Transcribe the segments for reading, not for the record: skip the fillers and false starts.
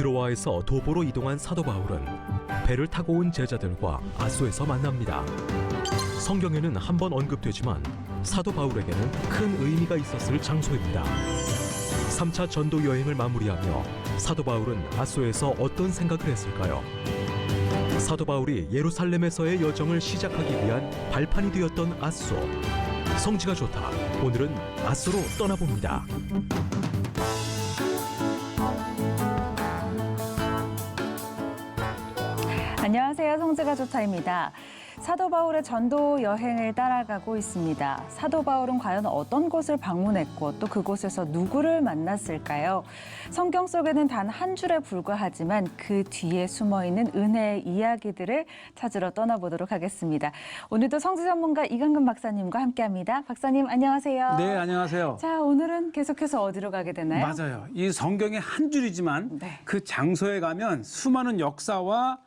드로아에서 도보로 이동한 사도 바울은 배를 타고 온 제자들과 아소에서 만납니다. 성경에는 한 번 언급되지만 사도 바울에게는 큰 의미가 있었을 장소입니다. 3차 전도 여행을 마무리하며 사도 바울은 아소에서 어떤 생각을 했을까요? 사도 바울이 예루살렘에서의 여정을 시작하기 위한 발판이 되었던 아소. 성지가 좋다. 오늘은 아소로 떠나봅니다. 안녕하세요. 성지가 좋다입니다. 사도 바울의 전도 여행을 따라가고 있습니다. 사도 바울은 과연 어떤 곳을 방문했고 또 그곳에서 누구를 만났을까요? 성경 속에는 단 한 줄에 불과하지만 그 뒤에 숨어있는 은혜의 이야기들을 찾으러 떠나보도록 하겠습니다. 오늘도 성지 전문가 이강근 박사님과 함께합니다. 박사님 안녕하세요. 네, 안녕하세요. 자, 오늘은 계속해서 어디로 가게 되나요? 맞아요. 이 성경의 한 줄이지만 네. 그 장소에 가면 수많은 역사와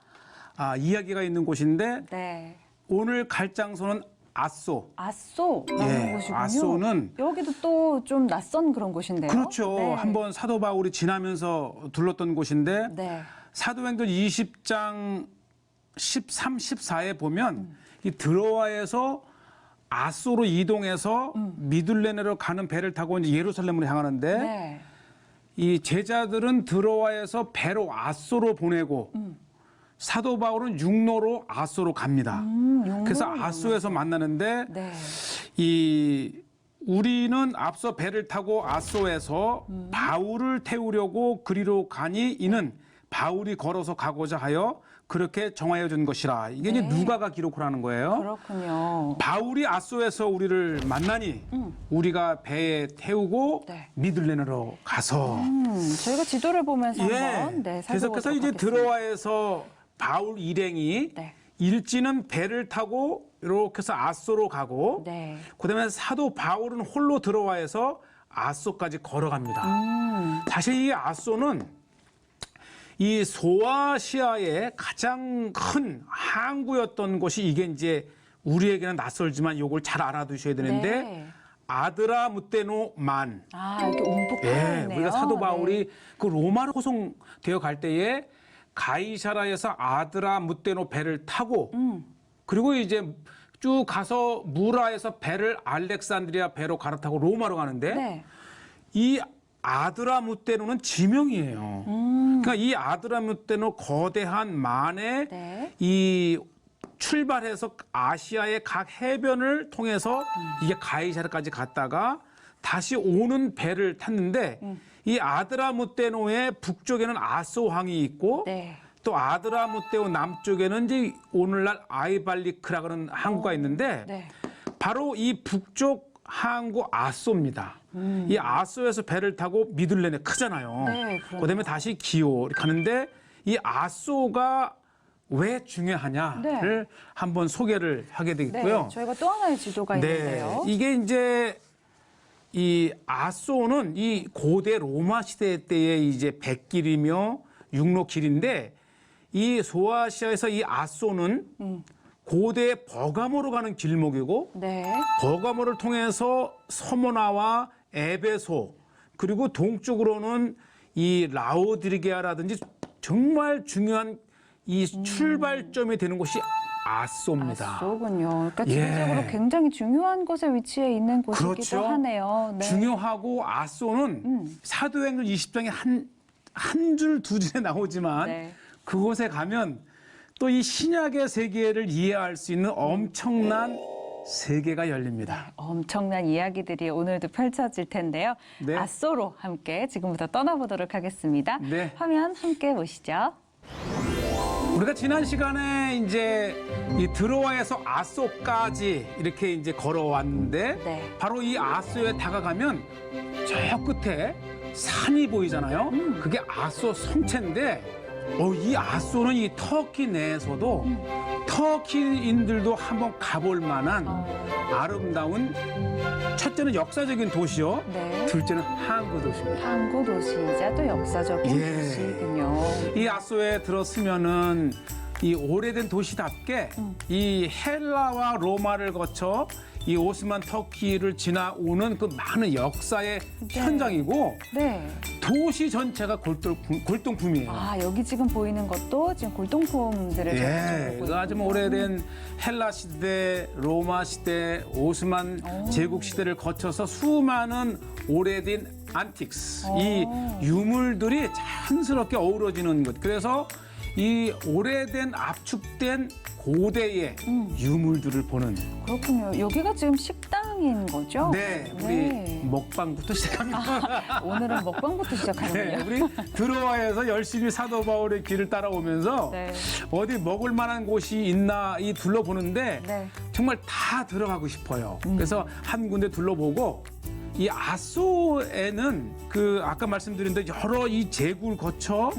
이야기가 있는 곳인데 네. 오늘 갈 장소는 아소. 아소라는 곳이군요. 아소는 여기도 또 좀 낯선 그런 곳인데요. 그렇죠. 네. 한번 사도 바울이 지나면서 둘렀던 곳인데 네. 사도행전 20장 13, 14에 보면 이 드로아에서 아소로 이동해서 미둘레네로 가는 배를 타고 이제 예루살렘으로 향하는데 네. 이 제자들은 드로아에서 배로 아소로 보내고 사도 바울은 육로로 아소로 갑니다. 그래서 아소에서 만나는데 네. 우리는 앞서 배를 타고 아소에서 바울을 태우려고 그리로 가니 이는 바울이 걸어서 가고자 하여 그렇게 정하여 준 것이라. 이게 이제 누가가 기록을 하는 거예요. 그렇군요. 바울이 아소에서 우리를 만나니 우리가 배에 태우고 네. 미들레네로 가서 저희가 지도를 보면서 한번 계속해서 이제 드로아에서 바울 일행이 네. 일지는 배를 타고 이렇게 해서 아소로 가고 네. 그다음에 사도 바울은 홀로 드로아에서 아소까지 걸어갑니다. 사실 이 아소는 이 소아시아의 가장 큰 항구였던 곳이 이게 이제 우리에게는 낯설지만 이걸 잘 알아두셔야 되는데 네. 아드라무테노만. 이렇게 움푹 파여있네요. 우리가 사도 바울이 그 로마로 호송되어 갈 때에 가이사라에서 아드라무테노 배를 타고 그리고 이제 쭉 가서 무라에서 배를 알렉산드리아 배로 갈아타고 로마로 가는데 네. 이 아드라무테노는 지명이에요. 그러니까 이 아드라무테노 거대한 만에 네. 이 출발해서 아시아의 각 해변을 통해서 이게 가이사라까지 갔다가 다시 오는 배를 탔는데 이 아드라무테노의 북쪽에는 아소항이 있고 네. 또 아드라무테노 남쪽에는 이제 오늘날 아이발리크라 그러는 항구가 있는데 네. 바로 이 북쪽 항구 아소입니다. 이 아소에서 배를 타고 미들레네 크잖아요. 네, 그다음에 다시 기오 가는데 이 아소가 왜 중요하냐를 한번 소개를 하게 되겠고요. 네. 저희가 또 하나의 지도가 있는데요. 이게 이제 이 아소는 이 고대 로마 시대 때의 이제 백길이며 육로길인데 이 소아시아에서 이 아소는 고대 버가모로 가는 길목이고 네. 버가모를 통해서 서모나와 에베소 그리고 동쪽으로는 이 라오디게아라든지 정말 중요한 이 출발점이 되는 곳이 아소입니다. 아소군요. 그러니까 지리적으로 굉장히 중요한 곳에 위치해 있는 곳이기도 그렇죠. 하네요. 네. 중요하고 아소는 사도행전 20장에 한 줄, 두 줄에 나오지만 네. 그곳에 가면 또 이 신약의 세계를 이해할 수 있는 엄청난 세계가 열립니다. 엄청난 이야기들이 오늘도 펼쳐질 텐데요. 네. 아소로 함께 지금부터 떠나보도록 하겠습니다. 네. 화면 함께 보시죠. 우리가 지난 시간에 이제 이 드로아에서 아소까지 이렇게 이제 걸어왔는데 네. 바로 이 아소에 다가가면 저 끝에 산이 보이잖아요. 그게 아소 성체인데 이 아소는 이 터키 내에서도 터키인들도 한번 가볼 만한 아름다운 첫째는 역사적인 도시요. 네. 둘째는 항구 도시입니다. 항구 도시이자 또 역사적인 예. 도시군요. 이 아소에 들었으면은 이 오래된 도시답게 이 헬라와 로마를 거쳐 이 오스만 터키를 지나오는 그 많은 역사의 현장이고 네. 도시 전체가 골동품이에요. 아, 여기 지금 보이는 것도 지금 골동품들을 예, 그 아주 오래된 헬라 시대, 로마 시대, 오스만 제국 시대를 거쳐서 수많은 오래된 안틱스, 이 유물들이 자연스럽게 어우러지는 것. 그래서 이 오래된 압축된 고대의 유물들을 보는. 그렇군요. 여기가 지금 식당인 거죠? 네, 우리 먹방부터 시작합니다. 오늘은 먹방부터 네, 시작하는군요. 우리 드로아에서 열심히 사도 바울의 길을 따라오면서 네. 어디 먹을 만한 곳이 있나 이 둘러보는데 네. 정말 다 들어가고 싶어요. 그래서 한 군데 둘러보고 이 아소에는 그 아까 말씀드린 대로 여러 이 제국을 거쳐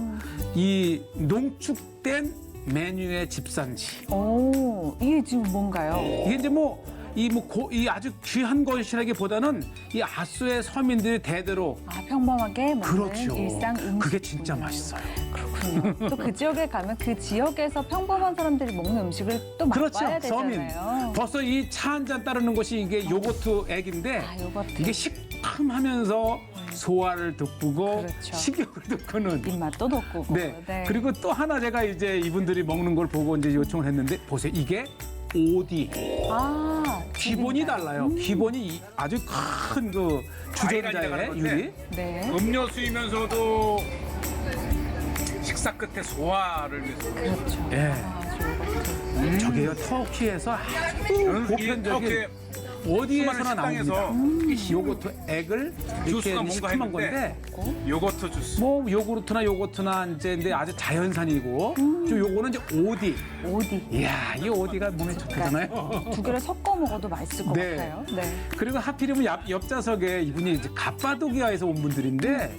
이 농축된 메뉴의 집산지. 오, 이게 지금 뭔가요? 이게 이제 이 아주 귀한 것이라기보다는 이 아소의 서민들이 대대로 아, 평범하게 먹는 그렇죠. 일상 음식. 그게 진짜 맛있어요. 그렇군요. 또 그 지역에 가면 그 지역에서 평범한 사람들이 먹는 음식을 또 그렇죠. 맛봐야 서민. 되잖아요. 벌써 이 차 한 잔 따르는 것이 이게 요거트 액인데 아, 요거트. 이게 시큼하면서 소화를 돋구고 그렇죠. 식욕을 돋구는. 입맛도 돋구고. 네. 그리고 또 하나 제가 이제 이분들이 먹는 걸 보고 이제 요청을 했는데 보세요. 이게 오디. 아, 기본이 튀김살. 달라요. 기본이 아주 큰 그 주전자의 유리. 네. 음료수이면서도 식사 끝에 소화를 위해서. 그렇죠. 예. 아, 요거트. 저게요 터키에서 아주 보편적인 이렇게 어디에서나 수많은 나옵니다. 이 요거트 액을 이렇게 주스가 뭔가 시큼한 건데 했는데 요거트 주스. 뭐 요구르트나 이제 근데 아주 자연산이고 좀 요거는 이제 오디. 오디. 이야 이 오디가 몸에 좋다잖아요. 두 개를 섞어 먹어도 맛있을 것 네. 같아요. 네. 그리고 하필이면 옆좌석에 이분이 이제 갑바도기아에서 온 분들인데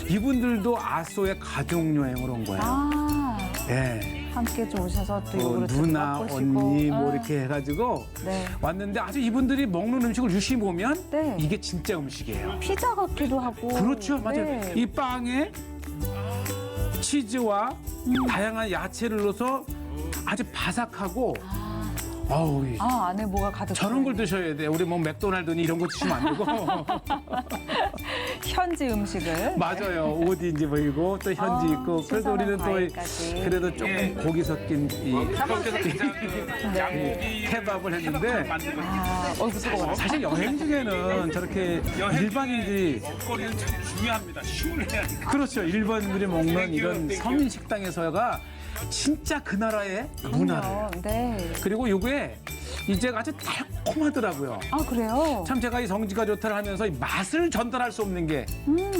이분들도 아소에 가족 여행을 온 거예요. 아, 예. 함께 좀 오셔서 또 뭐 요거트 누나, 맛보시고. 언니 뭐 아, 이렇게 해가지고 네. 왔는데 아주 이분들이 먹는 음식을 유심히 보면 네. 이게 진짜 음식이에요. 피자 같기도 하고. 그렇죠, 맞아요. 네. 이 빵에 치즈와 다양한 야채를 넣어서 아주 바삭하고 어우, 아, 안에 뭐가 가득. 저런 걸 드셔야 돼. 우리 뭐 맥도날드니 이런 거 드시면 안 되고. 현지 음식을. 맞아요. 옷이 이제 보이고 또 현지 있고. 그래서 신선한 우리는 또 과일까지. 그래도 조금 고기 섞인 이 네. 케밥을 했는데 아, 뜨거워. 사실 여행 중에는 저렇게 일반인들이 먹거리는 참 중요합니다. 춤을 해야 돼. 그렇죠. 일반인들이 먹는 이런 서민 식당에서가 진짜 그 나라의 문화를. 네. 그리고 이게 이제 아주 달콤하더라고요. 아, 그래요? 참 제가 이 성지가 좋다를 하면서 이 맛을 전달할 수 없는 게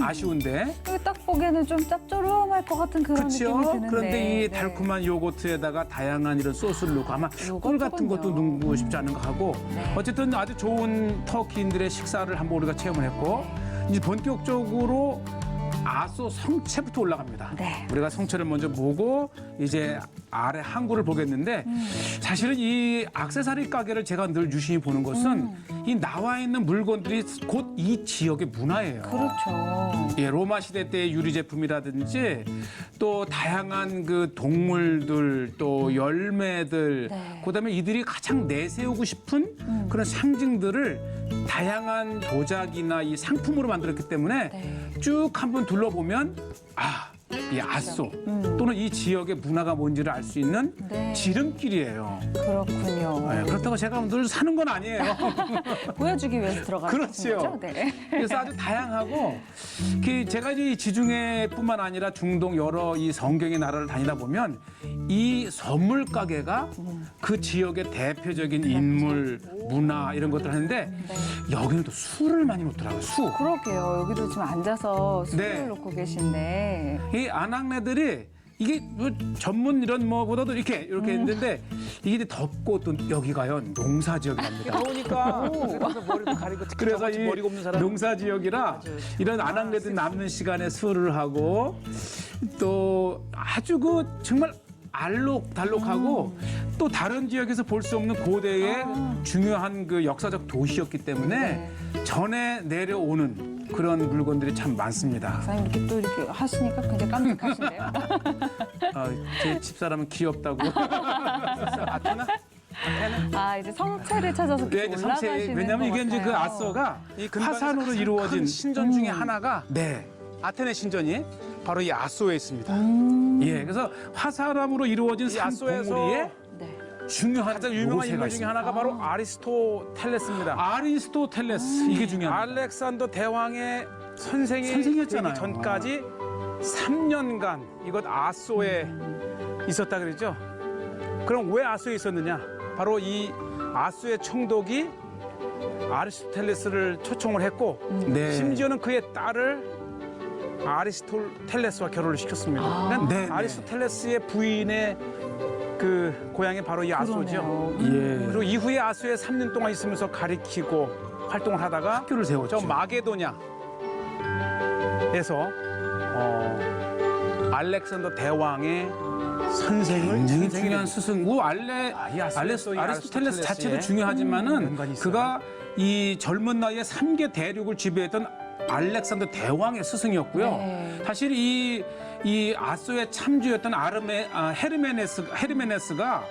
아쉬운데. 이게 딱 보기에는 좀 짭조름할 것 같은 그런 느낌이 그렇죠. 드는데. 그런데 이 네. 달콤한 요거트에다가 다양한 이런 소스를 넣고 아마 꿀 같은 것도 요거트군요. 넣고 싶지 않은 거 하고 네. 어쨌든 아주 좋은 터키인들의 식사를 한번 우리가 체험을 했고 이제 본격적으로 아소 성체부터 올라갑니다. 네. 우리가 성체를 먼저 보고 이제 아래 항구를 보겠는데 사실은 이 액세서리 가게를 제가 늘 유심히 보는 것은 이 나와 있는 물건들이 곧 이 지역의 문화예요. 그렇죠. 예, 로마 시대 때의 유리 제품이라든지 또 다양한 그 동물들 또 열매들 네. 그다음에 이들이 가장 내세우고 싶은 그런 상징들을 다양한 도자기나 이 상품으로 만들었기 때문에 네. 쭉 한번 둘러보면 이 아소 또는 이 지역의 문화가 뭔지를 알 수 있는 네. 지름길이에요. 그렇군요. 예, 그렇다고 제가 늘 사는 건 아니에요. 보여주기 위해서 들어가는 그렇지요. 거죠? 네. 그래서 아주 다양하고 제가 이 지중해뿐만 아니라 중동 여러 이 성경의 나라를 다니다 보면 이 선물 가게가 그 지역의 대표적인 인물, 문화 이런 것들 하는데 여기는 또 술을 많이 놓더라고요. 술. 그러게요. 여기도 지금 앉아서 술을 네. 놓고 계신데. 이 아낙네들이 이게 뭐 전문 이런 뭐보다도 이렇게 있는데 이게 이제 덥고 또 여기가요 농사 지역이랍니다. 더우니까 그래서 머리도 가리고 그래서 이 머리가 없는 사람. 농사 지역이라 이런 아낙네들 남는 시간에 술을 하고 또 아주 그 정말 알록달록하고 또 다른 지역에서 볼 수 없는 고대의 중요한 그 역사적 도시였기 때문에 전에 내려오는 그런 물건들이 참 많습니다. 사장님 이렇게 또 이렇게 하시니까 굉장히 깜찍하신데요. 제 집사람은 귀엽다고. 아테나? 아, 이제 성체를 찾아서 네, 계속 이제 성체. 올라가시는 왜냐면 이게 이제 그 것 같아요. 아소가 이 근방에서 화산으로 가장 이루어진 큰 신전 중에 하나가 네. 아테네 신전이 바로 이 아소에 있습니다. 예, 그래서 화산암으로 이루어진 이 아소에서 산봉우리에 네. 중요한 가장 유명한 요새가 인물 중에 있습니다. 하나가 바로 아리스토텔레스입니다. 아리스토텔레스 이게 중요합니다. 알렉산더 대왕의 선생이 선생이었잖아요. 되기 전까지 3년간 이곳 아소에 있었다 그랬죠. 그럼 왜 아소에 있었느냐? 바로 이 아소의 총독이 아리스토텔레스를 초청을 했고 네. 심지어는 그의 딸을 아리스토텔레스와 결혼을 시켰습니다. 그러니까 네, 네. 아리스토텔레스의 부인의 그 고향이 바로 이 아소죠. 그러네요. 예. 그리고 이후에 아소에 3년 동안 있으면서 가리키고 활동을 하다가 학교를 세웠죠. 저 마게도냐에서 알렉산더 대왕의 선생을 굉장히 중요한 스승고 이 아리스토텔레스 아리스토텔레스의 자체도 중요하지만은 연관이 있어요. 그가 이 젊은 나이에 3개 대륙을 지배했던 알렉산더 대왕의 스승이었고요. 네. 사실 이 아소의 참주였던 헤르메네스가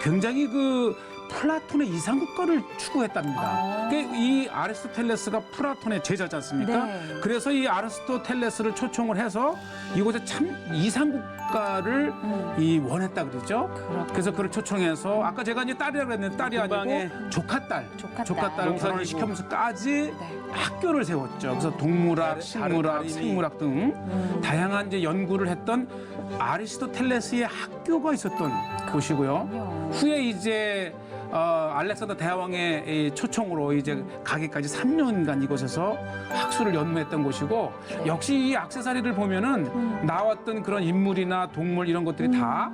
굉장히 그 플라톤의 이상국가를 추구했답니다. 아. 이 아리스토텔레스가 플라톤의 제자지 않습니까? 네. 그래서 이 아리스토텔레스를 초청을 해서 이곳에 참 이상국가를 이 원했다 그러죠. 그렇군요. 그래서 그를 초청해서 아까 제가 이제 딸이라고 했는데 딸이 금방에 아니고 조카딸 조카딸. 결혼을 시키면서까지 네. 학교를 세웠죠. 그래서 동물학, 다른 식물학, 다림이. 생물학 등 다양한 이제 연구를 했던 아리스토텔레스의 학교가 있었던 곳이고요. 그렇군요. 후에 이제 알렉산더 대왕의 이 초청으로 이제 가기까지 3년간 이곳에서 학술을 연구했던 곳이고 역시 이 액세서리를 보면은 나왔던 그런 인물이나 동물 이런 것들이 다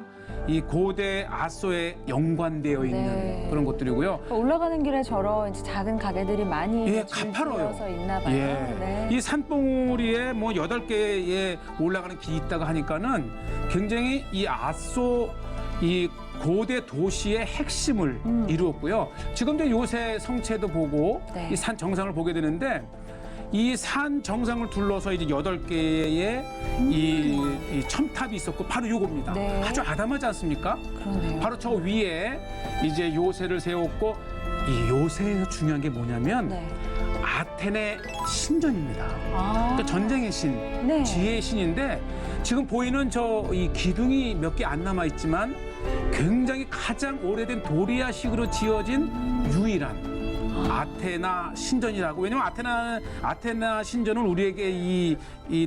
이 고대 아소에 연관되어 있는 네. 그런 것들이고요. 올라가는 길에 저런 이제 작은 가게들이 많이 예, 가파로요. 서 있나 봐요. 예. 네. 이 산봉우리에 뭐 8개의 올라가는 길이 있다가 하니까는 굉장히 이 아소 이 고대 도시의 핵심을 이루었고요. 지금 이제 요새 성체도 보고 네. 이 산 정상을 보게 되는데 이 산 정상을 둘러서 이제 8개의 이 첨탑이 있었고 바로 요겁니다. 네. 아주 아담하지 않습니까? 그러네요. 바로 저 위에 이제 요새를 세웠고 이 요새에서 중요한 게 뭐냐면 네. 아테네 신전입니다. 아. 그러니까 전쟁의 신, 네. 지혜의 신인데 지금 보이는 저 이 기둥이 몇 개 안 남아 있지만 굉장히 가장 오래된 도리아식으로 지어진 유일한 아테나 신전이라고. 왜냐면 아테나 신전은 우리에게 이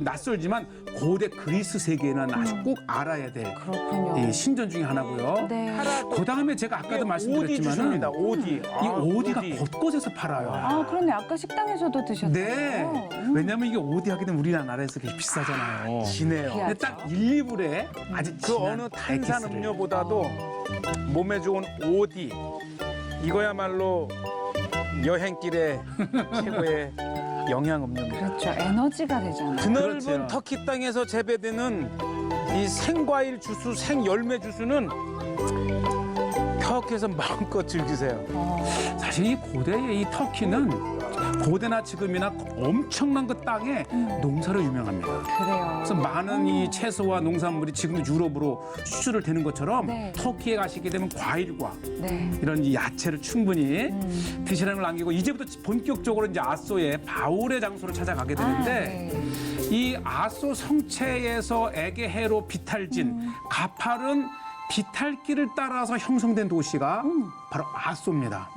낯설지만 고대 그리스 세계에는 아주 꼭 알아야 될 그렇군요. 이 신전 중에 하나고요. 네. 그 다음에 제가 아까도 오디 말씀드렸지만은 주십니다. 오디. 이 오디가 곳곳에서 팔아요. 아, 그런데 아까 식당에서도 드셨어요. 네. 왜냐면 이게 오디 하게 되면 우리나라에서 되게 비싸잖아요. 진해요. 근데 딱 1, 2불에 아주 그 진한 어느 탄산 액기스를. 음료보다도 몸에 좋은 오디 이거야말로 여행길의 최고의 영양 음료입니다. 그렇죠. 에너지가 되잖아요. 드넓은 그렇죠. 터키 땅에서 재배되는 이 생과일 주스, 생열매 주스는 터키에서 마음껏 즐기세요. 사실 이 고대의 이 터키는 고대나 지금이나 엄청난 그 땅에 농사로 유명합니다. 그래요. 그래서 많은 이 채소와 농산물이 지금 유럽으로 수출을 되는 것처럼 네. 터키에 가시게 되면 과일과 네. 이런 이 야채를 충분히 드시라는 걸 남기고 이제부터 본격적으로 이제 아소의 바울의 장소를 찾아가게 되는데 네. 이 아소 성체에서 에게해로 비탈진 가파른 비탈길을 따라서 형성된 도시가 바로 아소입니다.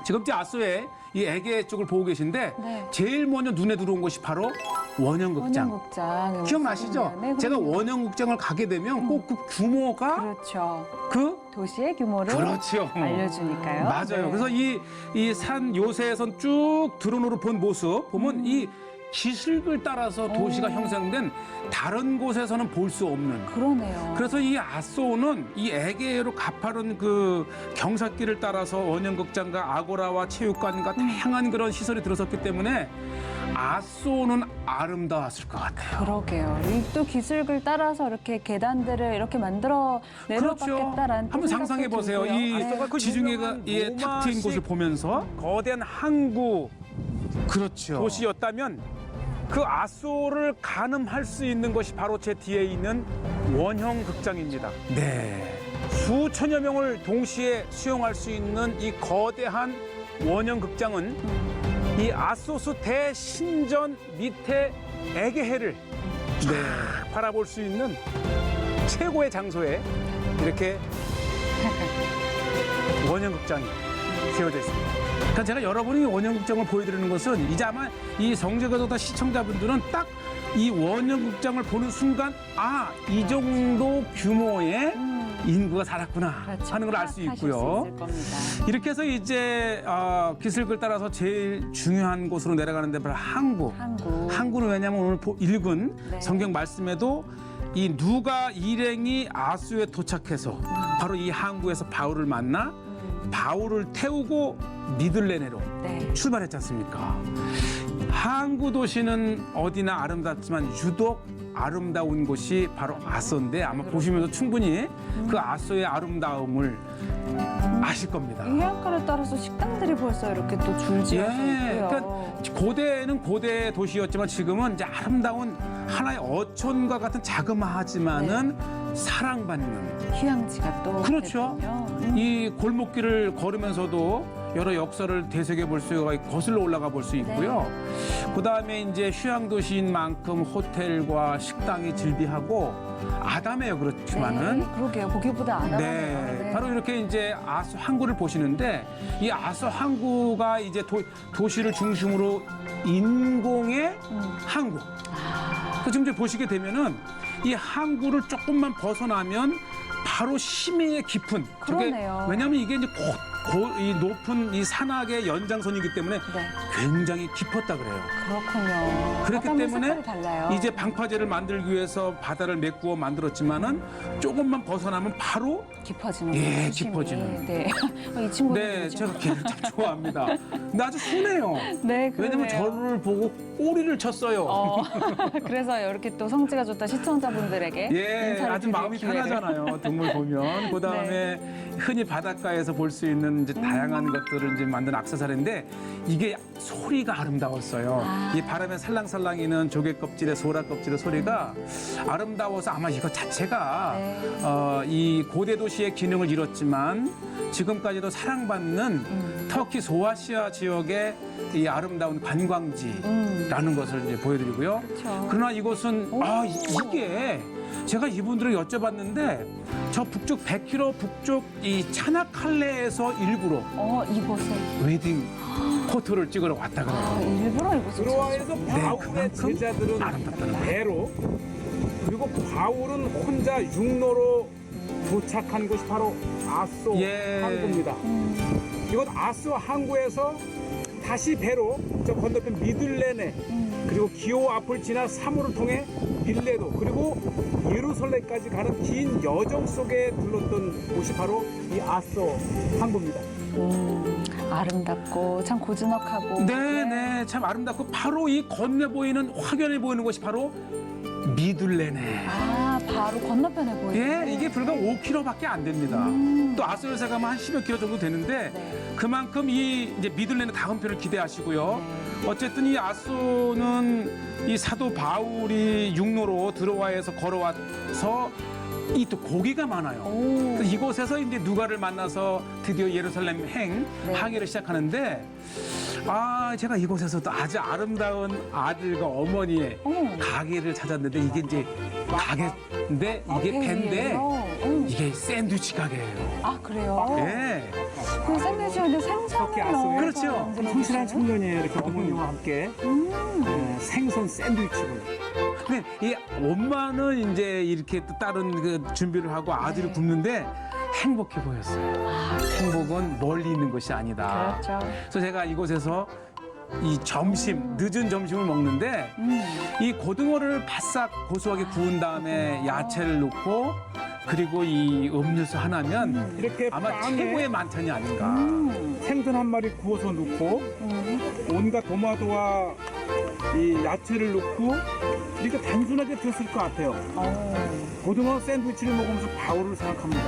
지금 이제 아소의 이 에게 쪽을 보고 계신데 네. 제일 먼저 눈에 들어온 곳이 바로 원형극장. 원형극장. 기억나시죠? 네, 제가 그럼요. 원형극장을 가게 되면 꼭 그 규모가 그렇죠. 그 도시의 규모를 그렇죠. 알려주니까요. 맞아요. 네. 그래서 이 산 요새에선 쭉 드론으로 본 모습 보면 이 기슭을 따라서 도시가 형성된 다른 곳에서는 볼 수 없는. 그러네요. 그래서 이 아소는 이 에게해로 가파른 그 경사길을 따라서 원형극장과 아고라와 체육관과 다양한 그런 시설이 들어섰기 때문에 아소는 아름다웠을 것 같아요. 그러게요. 이 또 기슭을 따라서 이렇게 계단들을 이렇게 만들어 내려받겠다라는 한번 상상해 보세요. 이 그 지중해가 유명한 예, 탁 트인 로마식 곳을 보면서 거대한 항구 그렇죠. 도시였다면 그 아소를 가늠할 수 있는 것이 바로 제 뒤에 있는 원형 극장입니다. 네. 수천여 명을 동시에 수용할 수 있는 이 거대한 원형 극장은 이 아소스 대신전 밑에 에게해를 바라볼 수 있는 최고의 장소에 이렇게 원형 극장이 세워져 있습니다. 그러니까 제가 여러분이 원형 극장을 보여드리는 것은 이제 아마 이 성지가족다 시청자분들은 딱 이 원형 극장을 보는 순간 이 정도 규모의 인구가 살았구나 그렇죠. 하는 걸 알 수 파악하실 있고요. 수 있을 겁니다. 이렇게 해서 이제 기슭을 따라서 제일 중요한 곳으로 내려가는데 바로 항구. 항구는 왜냐하면 오늘 읽은 네. 성경 말씀에도 이 누가 일행이 아수에 도착해서 바로 이 항구에서 바울을 만나 바울을 태우고 미들레네로 네. 출발했지 않습니까? 항구 도시는 어디나 아름답지만 유독 아름다운 곳이 바로 아소인데 아마 보시면서 충분히 그 아소의 아름다움을 아실 겁니다. 이 해안가를 따라서 식당들이 벌써 이렇게 또 줄지어서 있고요. 그러니까 고대는 고대 도시였지만 지금은 이제 아름다운 하나의 어촌과 같은 자그마하지만은 사랑받는 휴양지가 또 그렇죠. 됐군요. 이 골목길을 걸으면서도 여러 역사를 되새겨 볼 수가 있고 거슬러 올라가 볼 수 있고요. 그다음에 이제 휴양 도시인 만큼 호텔과 식당이 즐비하고 아담해요. 그렇지만은 네, 그러게요. 보기보다 안 하네요. 네, 바로 이렇게 이제 아수 항구를 보시는데 이 아수 항구가 이제 도시를 중심으로 인공의 항구. 그 지금 이제 보시게 되면은 이 항구를 조금만 벗어나면 바로 심해의 깊은. 그러네요. 왜냐하면 이게 이제 이 높은 이 산악의 연장선이기 때문에 굉장히 깊었다 그래요. 그렇군요. 그렇기 바닷물 때문에 색깔이 달라요. 이제 방파제를 만들기 위해서 바다를 메꾸어 만들었지만은 조금만 벗어나면 바로 깊어지는 예, 거예요, 수심이. 깊어지는. 네. 이 친구도 네, 제가 걔를 참 좋아합니다. 근데 아주 순해요. 네, 왜냐면 그러네요. 저를 보고 꼬리를 쳤어요. 그래서 이렇게 또 성지가 좋다 시청자분들에게 예, 인사를 아주 드릴 마음이 기회를. 편하잖아요. 동물 보면. 그 다음에 흔히 바닷가에서 볼 수 있는 이제 다양한 것들을 이제 만든 액세서리인데 이게 소리가 아름다웠어요. 이 바람에 살랑살랑이는 조개 껍질의 소라 껍질의 소리가 아름다워서 아마 이거 자체가 이 고대 도시의 기능을 이뤘지만 지금까지도 사랑받는 터키 소아시아 지역의 이 아름다운 관광지라는 것을 이제 보여드리고요. 그렇죠. 그러나 이곳은 이게 제가 이분들을 여쭤봤는데 저 북쪽 100km 북쪽 이 차나칼레에서 일부러 이곳에 웨딩 포토를 찍으러 왔다 그래요. 일부러 이곳을 드로아에서 찾으셨군요. 바울의 그만큼 제자들은 아름답다는 배로 그리고 바울은 혼자 육로로 도착한 곳이 바로 아소 예. 항구입니다. 이곳 아소 항구에서 다시 배로 저 건너편 미들레네 그리고 기호 앞을 지나 사무를 통해 빌레도 그리고 예루살렘까지 가는 긴 여정 속에 들렀던 곳이 바로 이 아소 항구입니다. 아름답고 참 고즈넉하고 네, 참 아름답고 바로 이 건너 보이는 확연해 보이는 곳이 바로 미들레네. 바로 건너편에 보이는 예, 이게 불과 5km밖에 안 됩니다. 또 아소에서 가면 한 10여 킬로 정도 되는데 그만큼 이 이제 미들레네 다음 편을 기대하시고요. 어쨌든 이 아소는 이 사도 바울이 육로로 드로아에서 걸어와서 이 또 고기가 많아요. 그래서 이곳에서 이제 누가를 만나서 드디어 예루살렘 항해를 시작하는데 제가 이곳에서도 아주 아름다운 아들과 어머니의 가게를 찾았는데 이게 이제 가게인데 이게 배인데 이게 샌드위치 가게예요. 그래요? 네. 그 샌드위치인데 생선을 넣어서 그렇죠. 만드는 성실한 거죠? 청년이에요. 이렇게 어머니와 함께 생선 샌드위치를. 근데 이 엄마는 이제 이렇게 또 다른 그 준비를 하고 아들을 굽는데 행복해 보였어요. 행복은 멀리 있는 것이 아니다. 그렇죠. 그래서 제가 이곳에서 이 늦은 점심을 먹는데 이 고등어를 바싹 고소하게 구운 다음에 야채를 넣고 그리고 이 음료수 하나면 이렇게 아마 빵에 최고의 만찬이 아닌가. 생선 한 마리 구워서 넣고 온갖 토마토와 이 야채를 넣고 이렇게 단순하게 드셨을 것 같아요. 고등어 샌드위치를 먹으면서 바울을 생각합니다.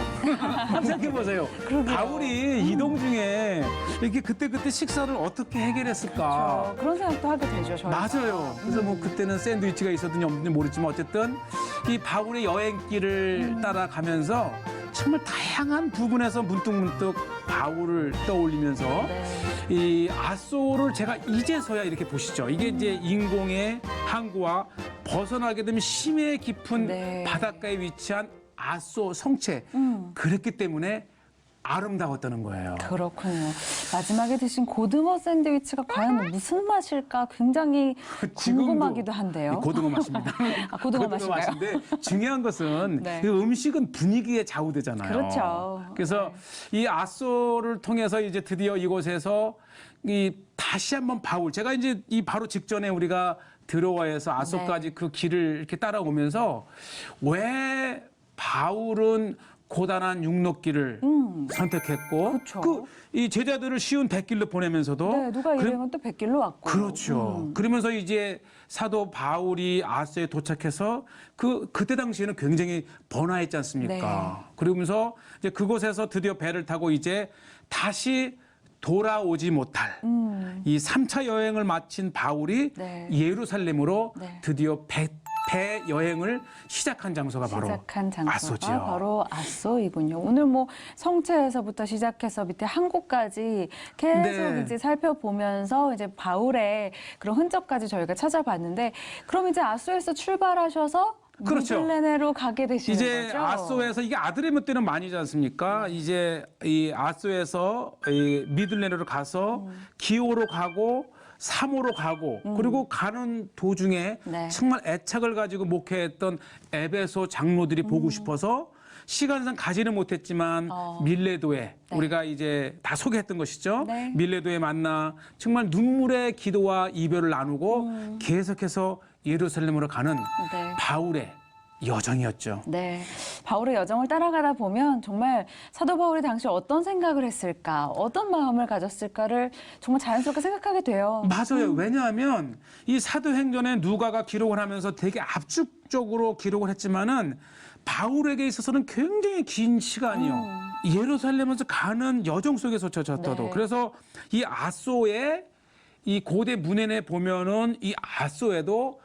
한번 생각해보세요. 바울이 이동 중에 이렇게 그때그때 식사를 어떻게 해결했을까. 그런 생각도 하게 되죠. 저희가. 맞아요. 그래서 뭐 그때는 샌드위치가 있었든지 없는지 모르지만 어쨌든 이 바울의 여행길을 따라가면서 정말 다양한 부분에서 문득문득 바울을 떠올리면서 네. 이 아소를 제가 이제서야 이렇게 보시죠. 이게 이제 인공의 항구와 벗어나게 되면 심해 깊은 네. 바닷가에 위치한 아소 성체. 그랬기 때문에 아름다웠다는 거예요. 그렇군요. 마지막에 드신 고등어 샌드위치가 과연 무슨 맛일까 굉장히 궁금하기도 한데요. 이 고등어 맛입니다. 아, 고등어 맛인가요? 맛인데 중요한 것은 네. 그 음식은 분위기에 좌우되잖아요. 그렇죠. 그래서 이 아소를 통해서 이제 드디어 이곳에서 이 다시 한번 바울 제가 이제 이 바로 직전에 우리가 드로아에서 아소까지 네. 그 길을 이렇게 따라오면서 왜 바울은 고단한 육로길을 선택했고 그쵸. 이 제자들을 쉬운 백길로 보내면서도 네, 누가 그래- 일행은 또 백길로 왔고. 그렇죠. 그러면서 이제 사도 바울이 아소에 도착해서 그때 당시에는 굉장히 번화했지 않습니까? 네. 그러면서 이제 그곳에서 드디어 배를 타고 이제 다시 돌아오지 못할 이 3차 여행을 마친 바울이 네. 예루살렘으로 네. 드디어 배 여행을 시작한 장소가 바로 시작한 장소가 아소지요. 바로 아소이군요. 오늘 뭐 성체에서부터 시작해서 밑에 항구까지 계속 네. 이제 살펴보면서 이제 바울의 그런 흔적까지 저희가 찾아봤는데 그럼 이제 아소에서 출발하셔서 그렇죠. 미들레네로 가게 되시는 이제 거죠? 아소에서 이게 아드레모 때는 많이지 않습니까? 이제 이 아소에서 이 미들레네로 가서 기호로 가고 사모로 가고 그리고 가는 도중에 네. 정말 애착을 가지고 목회했던 에베소 장로들이 보고 싶어서 시간상 가지는 못했지만 밀레도에 우리가 이제 다 소개했던 것이죠. 네. 밀레도에 만나 정말 눈물의 기도와 이별을 나누고 계속해서 예루살렘으로 가는 네. 바울의 여정이었죠. 네, 바울의 여정을 따라가다 보면 정말 사도 바울이 당시 어떤 생각을 했을까, 어떤 마음을 가졌을까를 정말 자연스럽게 생각하게 돼요. 맞아요. 왜냐하면 이 사도행전에 누가가 기록을 하면서 되게 압축적으로 기록을 했지만은 바울에게 있어서는 굉장히 긴 시간이요. 예루살렘에서 가는 여정 속에서 저쳤다도. 네. 그래서 이 아소의 이 고대 문헌에 보면은 이 아소에도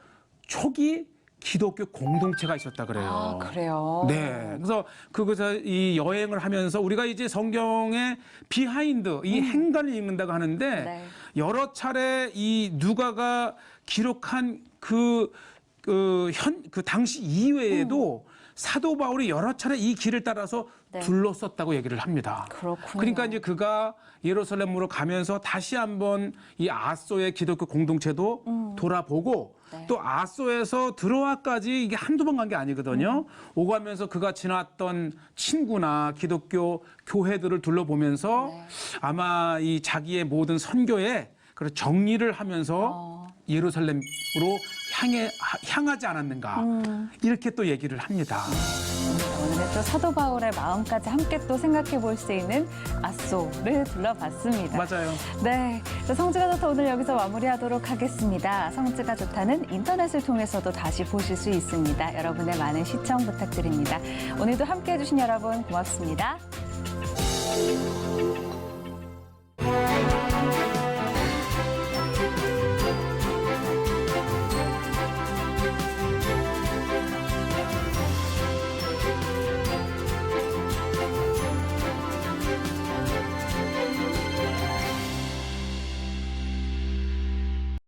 초기 기독교 공동체가 있었다 그래요. 아, 그래요? 네. 그래서 그것을 이 여행을 하면서 우리가 이제 성경의 비하인드, 이 행간을 읽는다고 하는데 네. 여러 차례 이 누가가 기록한 그 당시 이외에도 사도 바울이 여러 차례 이 길을 따라서 네. 둘러섰다고 얘기를 합니다. 그렇군요. 그러니까 이제 그가 예루살렘으로 가면서 다시 한번 이 아소의 기독교 공동체도 돌아보고 네. 또 아소에서 드로아까지 이게 한두 번 간 게 아니거든요. 오가면서 그가 지났던 친구나 기독교 교회들을 둘러보면서 네. 아마 이 자기의 모든 선교에 그 정리를 하면서 예루살렘으로 향하지 않았는가 이렇게 또 얘기를 합니다. 오늘은 또 사도 바울의 마음까지 함께 또 생각해 볼 수 있는 아소를 둘러봤습니다. 맞아요. 네, 자, 성지가 좋다 오늘 여기서 마무리하도록 하겠습니다. 성지가 좋다는 인터넷을 통해서도 다시 보실 수 있습니다. 여러분의 많은 시청 부탁드립니다. 오늘도 함께해 주신 여러분 고맙습니다.